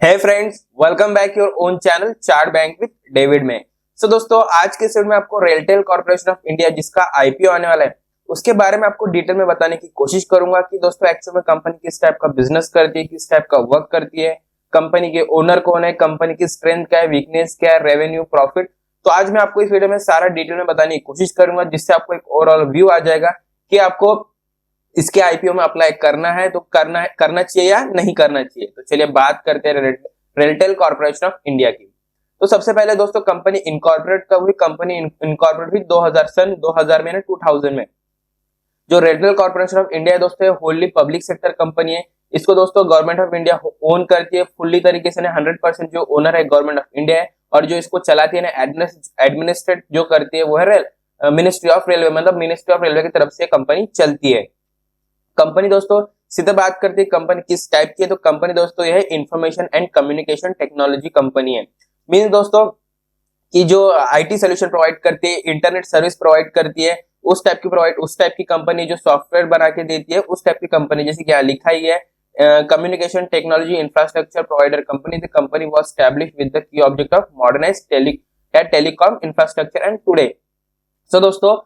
Hey friends, welcome back your own channel chart bank with David में। दोस्तों, आज के सेट में आपको रेलटेल कॉर्पोरेशन ऑफ इंडिया जिसका आईपीओ आने वाला है उसके बारे में आपको डिटेल में बताने की कोशिश करूंगा कि दोस्तों एक्चुअल में कंपनी किस टाइप का बिजनेस करती है, किस टाइप का वर्क करती है, कंपनी के ओनर कौन है, कंपनी की स्ट्रेंथ क्या है, वीकनेस क्या है, रेवेन्यू, प्रॉफिट। तो आज मैं आपको इस वीडियो में सारा डिटेल में बताने की कोशिश करूंगा जिससे आपको एक ओवरऑल व्यू आ जाएगा कि आपको इसके आईपीओ में अप्लाई करना है तो करना चाहिए या नहीं करना चाहिए। तो चलिए बात करते हैं रेलटेल कॉर्पोरेशन ऑफ इंडिया की। तो सबसे पहले दोस्तों कंपनी इनकॉर्पोरेट कब हुई? कंपनी इनकॉर्पोरेट हुई 2000 में, 2000 में। जो रेलटेल कॉर्पोरेशन ऑफ इंडिया है दोस्तों होली पब्लिक सेक्टर कंपनी है। इसको दोस्तों गवर्नमेंट ऑफ इंडिया ओन करती है फुल्ली तरीके से, 100% जो ओनर है गवर्नमेंट ऑफ इंडिया है। और जो इसको चलाती है ना, एडमिनिस्ट्रेट जो करती है वो है मिनिस्ट्री ऑफ रेलवे, मतलब मिनिस्ट्री ऑफ रेलवे की तरफ से कंपनी चलती है। कंपनी दोस्तों सीधे बात करती है कंपनी किस टाइप की है, तो कंपनी दोस्तों यह है information and communication technology company है। मींस दोस्तों कि जो आईटी सोल्यूशन प्रोवाइड करती है, इंटरनेट सर्विस प्रोवाइड करती है, उस टाइप की कंपनी जो सॉफ्टवेयर बना के देती है उस टाइप की कंपनी, जैसे क्या लिखा ही है communication technology infrastructure provider company. The company was established with the key object of modernize telecom infrastructure and today. So दोस्तों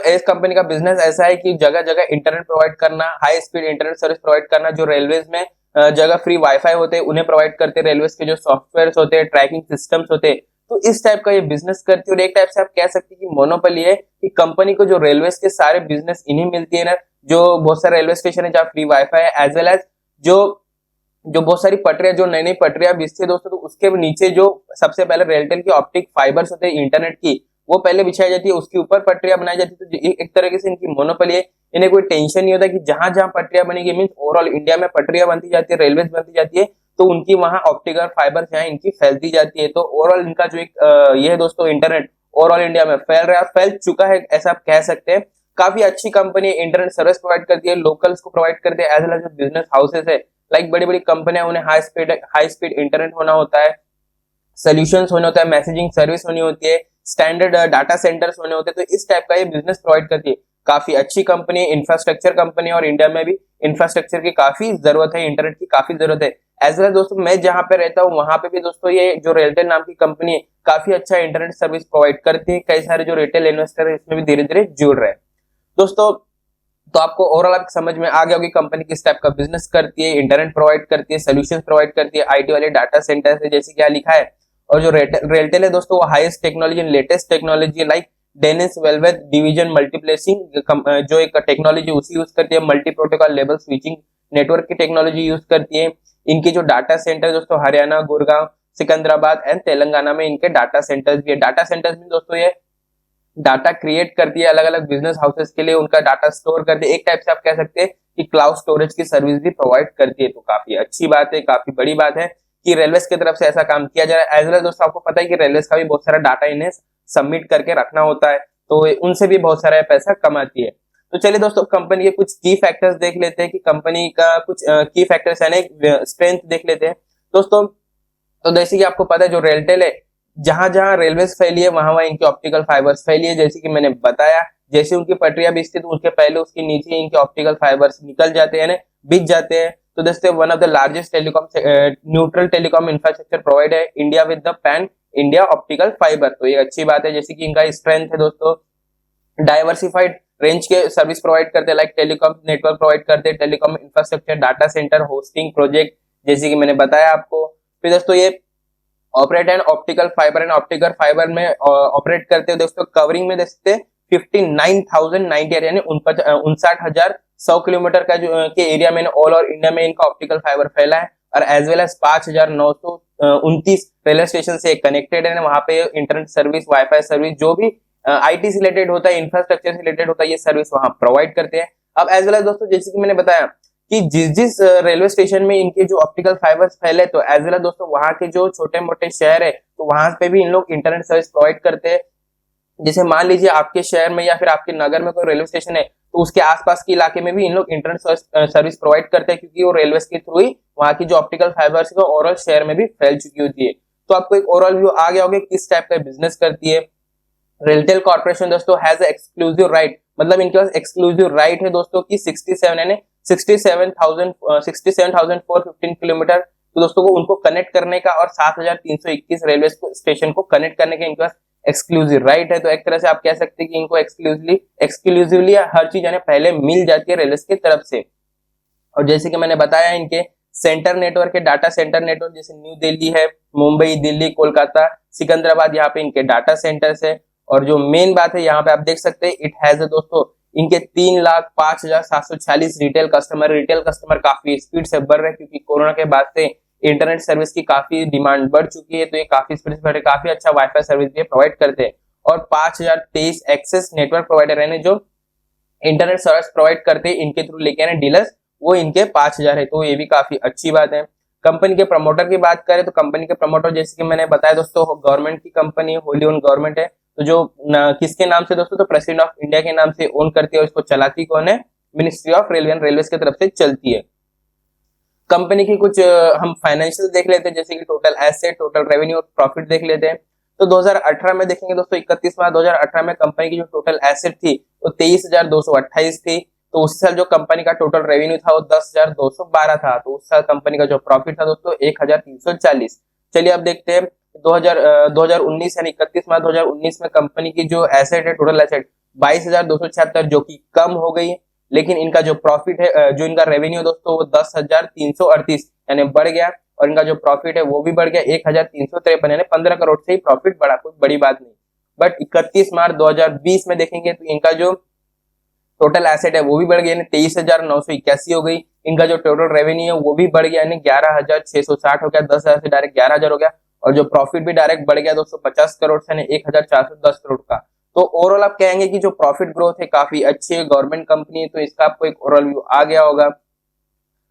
इस कंपनी का बिजनेस ऐसा है कि जगह जगह इंटरनेट प्रोवाइड करना, high speed internet service provide करना। जो रेलवेज में जगह फ्री वाईफाई होते हैं उन्हें प्रोवाइड करते हैं, रेलवेज के जो सॉफ्टवेयर होते हैं, ट्रैकिंग सिस्टम्स होते हैं, तो इस टाइप का ये बिजनेस करती है। और एक टाइप से आप कह सकते हैं कि मोनोपोली है कि कंपनी को जो रेलवेज के सारे बिजनेस इन्हीं मिलती है ना। जो बहुत सारे रेलवे स्टेशन है जहाँ फ्री वाईफाई है, एज वेल एज जो बहुत सारी पटरियां, जो नई नई पटरियां बिछती है दोस्तों, तो उसके नीचे जो सबसे पहले रेलटेल की ऑप्टिक फाइबर्स होते हैं इंटरनेट की, वो पहले बिछाई जाती है, उसके ऊपर पटरियां बनाई जाती है। तो एक तरीके से इनकी मोनोपोली है, इन्हें कोई टेंशन नहीं होता कि जहां जहां पटरियां बनेगी, मींस ओवरऑल इंडिया में पटरियां बनती जाती है, रेलवे बनती जाती है, तो उनकी वहां ऑप्टिकल फाइबर यहाँ इनकी फैलती जाती है। तो ओवरऑल इनका जो एक ये है दोस्तों इंटरनेट ओवरऑल इंडिया में फैल चुका है, ऐसा आप कह सकते हैं। काफी अच्छी कंपनी है, इंटरनेट सर्विस प्रोवाइड करती है, लोकल्स को प्रोवाइड करती है, एज वेल एज जो बिजनेस हाउसेस है लाइक बड़ी बड़ी कंपनियां, उन्हें हाई स्पीड इंटरनेट होना होता है, सोल्यूशंस होने होता है, मैसेजिंग सर्विस होनी होती है, स्टैंडर्ड डाटा सेंटर्स होने होते हैं। तो इस टाइप का ये बिजनेस प्रोवाइड करती है। काफी अच्छी कंपनी है, इंफ्रास्ट्रक्चर कंपनी है, और इंडिया में भी इंफ्रास्ट्रक्चर की काफी जरूरत है, इंटरनेट की काफी जरूरत है। एज वेल दोस्तों मैं जहां पे रहता हूँ वहां पे भी दोस्तों ये जो रेलटेल नाम की कंपनी है काफी अच्छा इंटरनेट सर्विस प्रोवाइड करती है। कई सारे जो रिटेल इन्वेस्टर है इसमें भी धीरे धीरे जुड़ रहे हैं दोस्तों। तो आपको ओवरऑल आप समझ में आ गया होगी कंपनी किस टाइप का बिजनेस करती है, इंटरनेट प्रोवाइड करती है, सोल्यूशंस प्रोवाइड करती है, आईटी वाले डाटा सेंटर है जैसे क्या लिखा है। और जो रेलटेल है दोस्तों वो highest technology, latest technology like dense wavelength division multiplexing जो एक टेक्नोलॉजी उसी यूज करती है, multi protocol level switching network की टेक्नोलॉजी यूज करती है। इनके जो डाटा सेंटर दोस्तों हरियाणा, गुड़गांव, सिकंदराबाद एंड तेलंगाना में इनके डाटा सेंटर्स भी है। डाटा सेंटर्स में दोस्तों ये डाटा क्रिएट करती है, अलग अलग बिजनेस हाउसेस के लिए उनका डाटा स्टोर करती है। एक टाइप से आप कह सकते हैं कि क्लाउड स्टोरेज की सर्विस भी प्रोवाइड करती है। तो काफी अच्छी बात है, काफी बड़ी बात है कि रेलवे की तरफ से ऐसा काम किया जा रहा है। एज वेल दोस्तों आपको पता है कि रेलवे का भी बहुत सारा डाटा इन्हें सबमिट करके रखना होता है, तो उनसे भी बहुत सारा पैसा कमाती है। तो चलिए दोस्तों कंपनी के कुछ की फैक्टर्स देख लेते हैं कि कंपनी का कुछ की फैक्टर्स यानी स्ट्रेंथ देख लेते हैं दोस्तों। तो जैसे कि आपको पता है जो रेलटेल है जहां जहां रेलवे फैली है वहां वहां इनकी ऑप्टिकल फाइबर्स फैली है। जैसे कि मैंने बताया, जैसे उनकी पटरियां बिछती तो उसके पहले उसके नीचे इनके ऑप्टिकल फाइबर्स निकल जाते हैं, बिछ जाते हैं। तो दोस्तों one of the largest telecom neutral telecom infrastructure provide है India with the pan India optical fibre. तो ये अच्छी बात है। जैसे कि इनका स्ट्रेंथ है दोस्तों, डाइवर्सिफाइड रेंज के सर्विस प्रोवाइड करते हैं, लाइक टेलीकॉम नेटवर्क प्रोवाइड करते हैं, telecom infrastructure, data centre, hosting project, जैसे कि मैंने बताया आपको। फिर दोस्तों ये ऑपरेट एंड ऑप्टिकल फाइबर में ऑपरेट करते हैं दोस्तों। कवरिंग में देखते हैं 59,090 यानी 59,100 किलोमीटर का जो के एरिया में ऑल ओवर इंडिया में इनका ऑप्टिकल फाइबर फैला है। और as well as 5,929 railway station से कनेक्टेड है, वहां पे इंटरनेट सर्विस, वाईफाई सर्विस, जो भी आईटी से रिलेटेड होता है, इंफ्रास्ट्रक्चर से रिलेटेड होता है, ये सर्विस वहां प्रोवाइड करते हैं। अब एज वेल एज दोस्तों जैसे कि मैंने बताया कि जिस जिस रेलवे स्टेशन में इनके जो ऑप्टिकल फाइबर्स फैले, तो एज वेल दोस्तों वहां के जो छोटे मोटे शहर है तो वहां पे भी इन लोग इंटरनेट सर्विस प्रोवाइड करते हैं। जैसे मान लीजिए आपके शहर में या फिर आपके नगर में कोई रेलवे स्टेशन है तो उसके आसपास के इलाके में भी इन लोग इंटरनेट सर्विस प्रोवाइड करते हैं, क्योंकि वो रेलवे के थ्रू ही वहां की जो ऑप्टिकल फाइबर्स है ओवरऑल शहर में भी फैल चुकी होती है। तो आपको एक ओवरऑल व्यू आ गया होगा किस टाइप का बिजनेस करती है रेलटेल कॉर्पोरेशन दोस्तों। हैज एक्सक्लूसिव राइट, मतलब इनके पास एक्सक्लूसिव राइट है दोस्तों की 67,415 किलोमीटर तो दोस्तों को उनको कनेक्ट करने का और 7321 रेलवे स्टेशन को कनेक्ट करने का इनके पास एक्सक्लूसिव राइट है। तो एक तरह से आप कह सकते हैं कि इनको एक्सक्लूसिवली हर चीज यानी पहले मिल जाती है रेलवे की तरफ से। और जैसे कि मैंने बताया इनके सेंटर नेटवर्क है, डाटा सेंटर नेटवर्क, जैसे न्यू दिल्ली है, मुंबई, दिल्ली, कोलकाता, सिकंदराबाद, यहाँ पे इनके डाटा सेंटर्स है। और जो मेन बात है यहाँ पे आप देख सकते हैं इट हैज दोस्तों इनके 3,05,746 रिटेल कस्टमर काफी स्पीड से बढ़ रहे हैं, क्योंकि कोरोना के बाद से इंटरनेट सर्विस की काफी डिमांड बढ़ चुकी है, तो ये काफी स्पीड से बढ़ रहे, काफी अच्छा वाईफाई सर्विस भी प्रोवाइड करते हैं। और 5,023 एक्सेस नेटवर्क प्रोवाइडर यानी जो इंटरनेट सर्विस प्रोवाइड करते हैं इनके थ्रू लेके आने डीलर्स, वो इनके 5,000 है, तो ये भी काफी अच्छी बात है। कंपनी के प्रमोटर की बात करें तो कंपनी के प्रमोटर जैसे कि मैंने बताया दोस्तों गवर्नमेंट की कंपनी है, होली ओन गवर्नमेंट है। तो जो किसके नाम से दोस्तों, तो प्रेसिडेंट ऑफ इंडिया के नाम से ओन करती है, और इसको चलाती कौन है, ministry of railway and railway की तरफ से चलती है। कंपनी की कुछ हम फाइनेंशियल देख लेते हैं, जैसे कि टोटल एसेट, टोटल रेवेन्यू और प्रॉफिट देख लेते हैं। तो 2018 में देखेंगे दोस्तों 31 मार्च 2018 में कंपनी की जो टोटल एसेट थी वो 23,228 थी। तो उस साल जो कंपनी का टोटल रेवेन्यू था वो 10,212 था। तो उस साल कंपनी का जो प्रॉफिट था दोस्तों 1,340। चलिए अब देखते हैं 2019 यानी 31 मार्च 2019 में कंपनी की जो एसेट है, टोटल एसेट 22,276, जो कि कम हो गई है। लेकिन इनका जो प्रॉफिट है, जो इनका रेवेन्यू दोस्तों वो 10,338 यानी बढ़ गया, और इनका जो प्रॉफिट है वो भी बढ़ गया 1,353 यानी 15 करोड़ से ही प्रॉफिट बढ़ा, कोई बड़ी बात नहीं। बट 31 मार्च 2020 में देखेंगे तो इनका जो टोटल एसेट है वो भी बढ़ गया यानी 23,981 हो गई। इनका जो टोटल रेवेन्यू है वो भी बढ़ गया यानी 11,660 हो गया, 10,000 से डायरेक्ट 11,000 हो गया। और जो प्रॉफिट भी डायरेक्ट बढ़ गया 250 करोड़ से यानी 1,410 करोड़ का। तो ओवरऑल आप कहेंगे कि जो प्रॉफिट ग्रोथ है काफी अच्छी है, गवर्नमेंट कंपनी है, तो इसका आपको एक ओवरऑल व्यू आ गया होगा।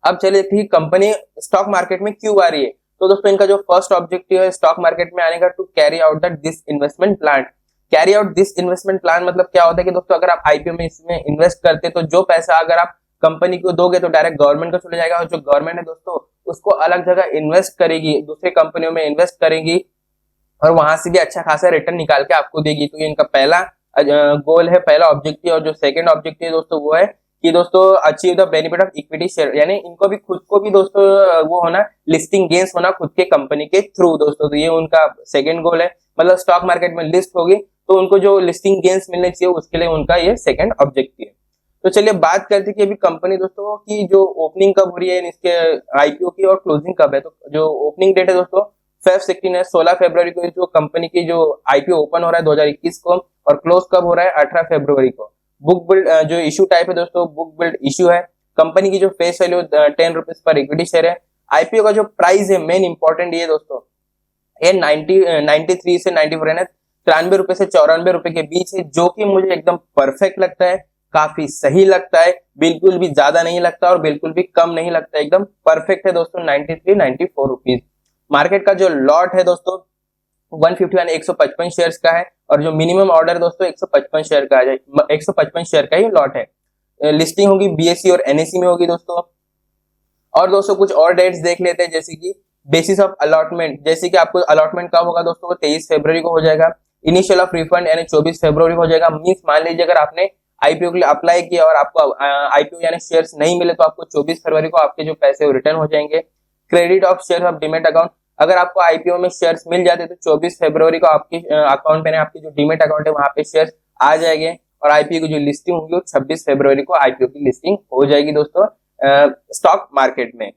अब चलिए ठीक कंपनी स्टॉक मार्केट में क्यों आ रही है। तो दोस्तों इनका जो फर्स्ट ऑब्जेक्टिव है स्टॉक मार्केट में आने का, to carry out that this investment plan. Carry out this investment plan मतलब क्या होता है कि दोस्तों अगर आप आईपीओ में इसमें इन्वेस्ट करते तो जो पैसा अगर आप कंपनी को दोगे तो डायरेक्ट गवर्नमेंट को चले जाएगा, और जो गवर्नमेंट है दोस्तों उसको अलग जगह इन्वेस्ट करेगी, दूसरे कंपनियों में इन्वेस्ट करेगी, और वहां से भी अच्छा खासा रिटर्न निकाल के आपको देगी। तो ये इनका पहला गोल है, पहला ऑब्जेक्टिव। और जो सेकंड ऑब्जेक्टिव दोस्तों वो है कि दोस्तों achieve the benefit of equity share, यानी इनको भी खुद को भी दोस्तों वो होना, लिस्टिंग गेन्स होना खुद के कंपनी के थ्रू दोस्तों। तो ये उनका सेकंड गोल है, मतलब स्टॉक मार्केट में लिस्ट होगी तो उनको जो लिस्टिंग गेन्स मिलने चाहिए उसके लिए उनका ये सेकंड ऑब्जेक्टिव है। तो चलिए बात करते हैं कि अभी कंपनी दोस्तों की जो ओपनिंग कब हो रही है, इसके आईपीओ की, और क्लोजिंग कब है। तो जो ओपनिंग डेट है दोस्तों फेब 16 है, 16 फरवरी को जो कंपनी की जो आईपीओ ओपन हो रहा है 2021 को, और क्लोज कब हो रहा है 18 फरवरी को। बुक बिल्ड जो इशू टाइप है दोस्तों बुक बिल्ड इशू है। कंपनी की जो face value 10 rupees per equity share है। आईपीओ का जो प्राइस है मेन इंपॉर्टेंट ये दोस्तों ये 93 से 94 है, 93 रुपए से 94 रुपए के बीच है, जो कि मुझे एकदम परफेक्ट लगता है, काफी सही लगता है, बिल्कुल भी ज्यादा नहीं लगता और बिल्कुल भी कम नहीं लगता, एकदम परफेक्ट है दोस्तों 93-94 रुपीज। मार्केट का जो लॉट है दोस्तों 151 155 शेयर्स का है, और जो मिनिमम ऑर्डर दोस्तों 155 शेयर का है, 155 शेयर का ही लॉट है। लिस्टिंग होगी बीएससी और एनएससी में होगी दोस्तों। और दोस्तों कुछ और डेट्स देख लेते हैं, जैसे कि बेसिस ऑफ अलॉटमेंट, जैसे कि आपको अलॉटमेंट कब होगा दोस्तों, 23 फरवरी को हो जाएगा। इनिशियल ऑफ रिफंड यानी 24 फरवरी को हो जाएगा। मींस मान लीजिए अगर आपने आईपीओ के लिए अप्लाई किया और आपको आईपीओ यानी शेयर्स नहीं मिले तो आपको 24 फरवरी को आपके जो पैसे रिटर्न हो जाएंगे। Credit of share of demat account, अगर आपको आईपीओ में शेयर्स मिल जाते तो 24 फरवरी को आपके अकाउंट में आपकी जो डीमेट अकाउंट है वहां पे शेयर्स आ जाएंगे, और आईपीओ की जो लिस्टिंग होगी वो 26 फरवरी को आईपीओ की लिस्टिंग हो जाएगी दोस्तों स्टॉक मार्केट में।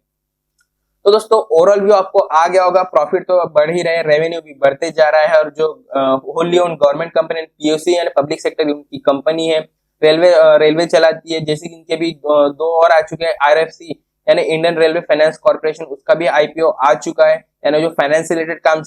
तो दोस्तों ओवरऑल व्यू आपको आ गया होगा, प्रॉफिट तो बढ़ ही रहे, रेवेन्यू भी बढ़ते जा रहा है, और जो Holi own government company POC यानी पब्लिक सेक्टर की कंपनी है, रेलवे चलाती है, जैसे कि इनके भी दो और आ चुके हैं, आरएफसी यानी इंडियन रेलवे फाइनेंस कॉर्पोरेशन, उसका भी आईपीओ आ चुका है, यानी जो फाइनेंस रिलेटेड काम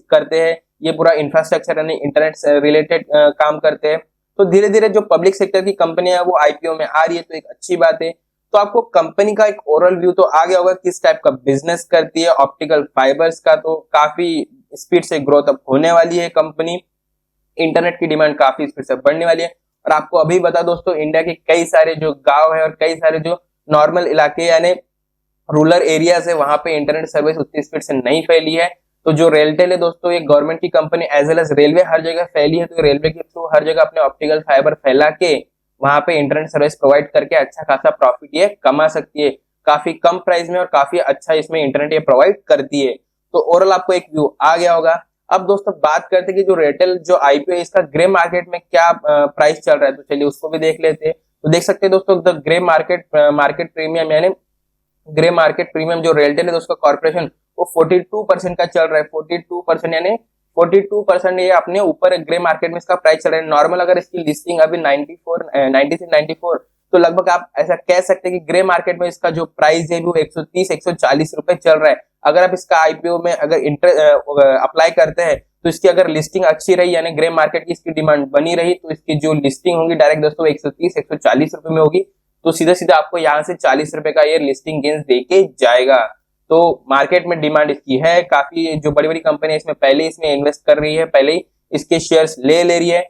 करते हैं, ये पूरा इंफ्रास्ट्रक्चर यानी इंटरनेट रिलेटेड काम करते हैं। तो धीरे धीरे जो पब्लिक सेक्टर की कंपनियां है वो आईपीओ में आ रही है, तो एक अच्छी बात है। तो आपको कंपनी का एक ओवरऑल व्यू तो आ गया होगा, किस टाइप का बिजनेस करती है, ऑप्टिकल फाइबर्स का, तो काफी स्पीड से ग्रोथ अप होने वाली है कंपनी, इंटरनेट की डिमांड काफी स्पीड से बढ़ने वाली है। और आपको अभी बता दोस्तों इंडिया के कई सारे जो गांव है और कई सारे जो नॉर्मल इलाके यानी रूरल एरियाज है वहां पे इंटरनेट सर्विस उतनी स्पीड से नहीं फैली है। तो जो रेलटेल है दोस्तों ये गवर्नमेंट की company as well as railway हर जगह फैली है, तो रेलवे के थ्रू हर जगह अपने ऑप्टिकल फाइबर फैला के वहां पे इंटरनेट सर्विस प्रोवाइड करके अच्छा खासा प्रॉफिट ये कमा सकती है। काफी कम प्राइस में और काफी अच्छा इसमें इंटरनेट ये प्रोवाइड करती है। तो ओवरऑल आपको एक व्यू आ गया होगा। अब दोस्तों बात करते हैं कि जो रेटेल जो आईपीओ है इसका ग्रे मार्केट में क्या प्राइस चल रहा है, तो चलिए उसको भी देख लेते हैं। तो देख सकते हैं दोस्तों द ग्रे मार्केट प्रीमियम यानी ग्रे मार्केट प्रीमियम जो रेलटेल है दोस्तों कॉर्पोरेशन वो 42% का चल रहा है। 42% यानी 42% ये अपने ऊपर ग्रे मार्केट में इसका प्राइस चल रहा है। नॉर्मल अगर इसकी लिस्टिंग अभी 94 तो लगभग आप ऐसा कह सकते हैं कि ग्रे मार्केट में इसका जो प्राइस है वो 130-140 रुपए चल रहा है। अगर आप इसका आईपीओ में अगर अप्लाई करते हैं तो इसकी अगर लिस्टिंग अच्छी रही यानी ग्रे मार्केट की इसकी डिमांड बनी रही तो इसकी जो लिस्टिंग होगी डायरेक्ट दोस्तों 130-140 रुपए में होगी। तो सीधा सीधा आपको यहाँ से 40 रुपए का ये लिस्टिंग गेंस देके जाएगा। तो मार्केट में डिमांड इसकी है काफी, जो बड़ी बड़ी कंपनी इसमें पहले इसमें इन्वेस्ट कर रही है, पहले ही इसके शेयर्स ले रही है।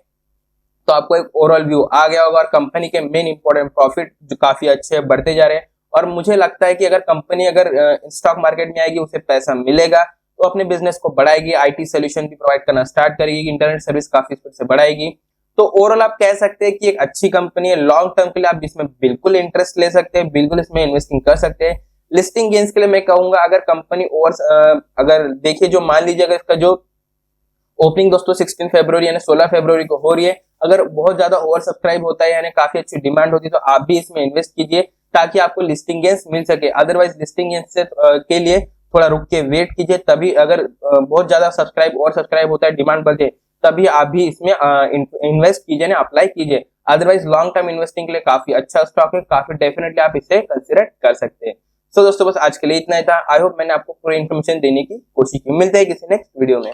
तो आपको एक ओवरऑल व्यू आ गया होगा और कंपनी के मेन इंपॉर्टेंट प्रॉफिट जो काफी अच्छे बढ़ते जा रहे हैं। और मुझे लगता है कि अगर कंपनी अगर स्टॉक मार्केट में आएगी उसे पैसा मिलेगा तो अपने बिजनेस को बढ़ाएगी, आईटी सोल्यूशन भी प्रोवाइड करना स्टार्ट करेगी, इंटरनेट सर्विस काफी स्पीड से बढ़ाएगी। तो ओवरऑल आप कह सकते हैं कि एक अच्छी कंपनी है, लॉन्ग टर्म के लिए आप इसमें बिल्कुल इंटरेस्ट ले सकते हैं, बिल्कुल इसमें इन्वेस्टिंग कर सकते हैं। लिस्टिंग गेन्स के लिए मैं कहूंगा अगर कंपनी अगर देखिए जो मान लीजिए अगर इसका जो ओपनिंग दोस्तों 16 फरवरी यानी 16 फरवरी को हो रही है, अगर बहुत ज्यादा ओवर सब्सक्राइब होता है यानी काफी अच्छी डिमांड होती है तो आप भी इसमें इन्वेस्ट कीजिए ताकि आपको लिस्टिंग गेन्स मिल सके। अदरवाइज लिस्टिंग गेन्स से के लिए थोड़ा रुक के वेट कीजिए, तभी अगर बहुत ज्यादा सब्सक्राइब होता है, डिमांड बढ़े, तभी आप भी इसमें इन्वेस्ट कीजिए ना, अप्लाई कीजिए। अदरवाइज लॉन्ग टर्म इन्वेस्टिंग के लिए काफी अच्छा स्टॉक है, काफी डेफिनेटली आप इसे कंसिडर कर सकते हैं। सो दोस्तों बस आज के लिए इतना ही था। आई होप मैंने आपको पूरी इन्फॉर्मेशन देने की कोशिश की। मिलते हैं किसी नेक्स्ट वीडियो में।